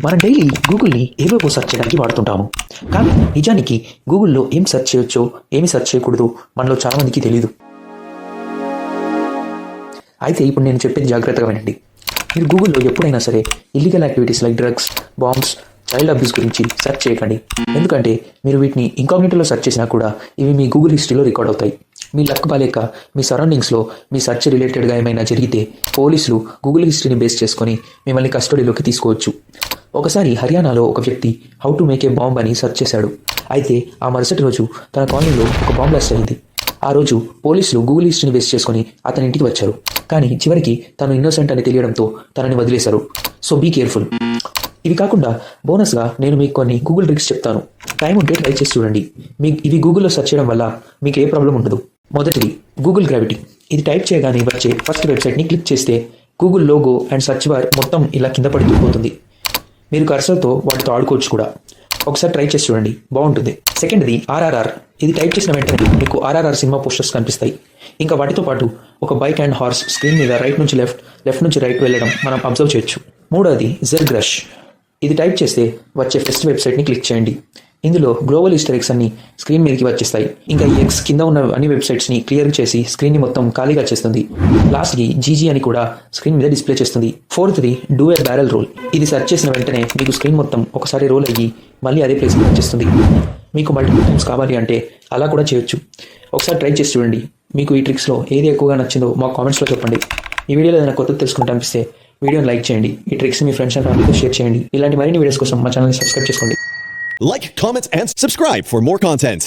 మనం డైలీ గూగుల్ని ఏవో సెర్చ్ చేయడానికి వాడుతుంటాము. కానీ నిజానికి గూగుల్లో ఏం సెర్చ్ చేయొచ్చో ఏమి సెర్చ్ చేయకూడదో మనలో చాలామందికి తెలియదు. అయితే ఇప్పుడు నేను చెప్పేది జాగ్రత్తగా వినండి. మీరు గూగుల్లో ఎప్పుడైనా సరే illegal activities like drugs, bombs, child abuse గురించి సెర్చ్ చేయకండి. ఎందుకంటే మీరు వీటిని ఇంకాగ్నిటోలో సెర్చ్ చేసినా కూడా ఇవి మీ గూగుల్ హిస్టరీలో రికార్డ్ అవుతాయి. మీ లక్ బాలేక మీ సరౌండింగ్స్లో మీ సెర్చ్ రిలేటెడ్గా ఏమైనా జరిగితే పోలీసులు గూగుల్ హిస్టరీని బేస్ చేసుకొని మిమ్మల్ని కస్టడీలోకి తీసుకోవచ్చు. ఒకసారి హర్యానాలో ఒక వ్యక్తి how to make a bomb అని సెర్చ్ చేశాడు. అయితే ఆ మరుసటి రోజు తన కాలనీలో ఒక బాంబ్ బ్లాస్ట్ అయింది. ఆ రోజు పోలీసులు గూగుల్ హిస్టరీని బేస్ చేసుకొని అతని ఇంటికి వచ్చారు. కానీ చివరికి తను ఇన్నోసెంట్ అని తెలియడంతో తనని వదిలేశారు. So be careful. ఇవి కాకుండా బోనస్గా నేను మీకు కొన్ని గూగుల్ ట్రిక్స్ చెప్తాను. టైం ఉంటే ట్రై చేసి చూడండి. ఇవి గూగుల్లో సెర్చ్ చేయడం వల్ల మీకు ఏ ప్రాబ్లం ఉండదు. మొదటిది గూగుల్ గ్రావిటీ. ఇది టైప్ చేయగానే వచ్చే ఫస్ట్ వెబ్సైట్ని క్లిక్ చేస్తే Google logo and search bar మొత్తం ఇలా కింద పడిపోతుంది. మీరు కర్సర్తో వాటితో ఆడుకోవచ్చు కూడా. ఒకసారి ట్రై చేసి చూడండి, బాగుంటుంది. సెకండ్ది RRR. ఇది టైప్ చేసిన వెంటనే మీకు RRR సినిమా పోస్టర్స్ కనిపిస్తాయి. ఇంకా వాటితో పాటు ఒక బైక్ అండ్ హార్స్ స్క్రీన్ మీద రైట్ నుంచి లెఫ్ట్ నుంచి రైట్ వెళ్ళడం మనం అబ్జర్వ్ చేయొచ్చు. మూడోది ZBrush. ఇది టైప్ చేస్తే వచ్చే ఫస్ట్ వెబ్సైట్ని క్లిక్ చేయండి. ఇందులో గ్లోబల్ ఈస్టర్ ఎగ్స్ అన్ని స్క్రీన్ మీదకి వచ్చేస్తాయి. ఇంకా ఈ ఎగ్స్ కింద ఉన్న అన్ని వెబ్సైట్స్ని క్లియర్ చేసి స్క్రీన్ని మొత్తం ఖాళీగా చేస్తుంది. లాస్ట్కి GG అని కూడా స్క్రీన్ మీద డిస్ప్లే చేస్తుంది. ఫోర్త్ది డూ ఏ బ్యారెల్ రోల్. ఇది సెర్చ్ చేసిన వెంటనే మీకు స్క్రీన్ మొత్తం ఒకసారి రోల్ అయ్యి మళ్ళీ అదే ప్లేస్కి వచ్చేస్తుంది. మీకు మల్టిపుల్ టైమ్స్ కావాలి అంటే అలా కూడా చేయొచ్చు. ఒకసారి ట్రై చేసి చూడండి. మీకు ఈ ట్రిక్స్లో ఏది ఎక్కువగా నచ్చిందో మా కామెంట్స్లో చెప్పండి. ఈ వీడియోలో ఏదైనా కొత్తది తెలుసుకుంటే అనిపిస్తే వీడియోని లైక్ చేయండి. ఈ ట్రిక్స్ మీ ఫ్రెండ్స్ అండ్ ఫ్యామిలీతో షేర్ చేయండి. ఇలాంటి మరిన్ని వీడియోస్ కోసం మా ఛానల్ని సబ్స్క్రైబ్ చేసుకోండి. Like, comment, and subscribe for more content.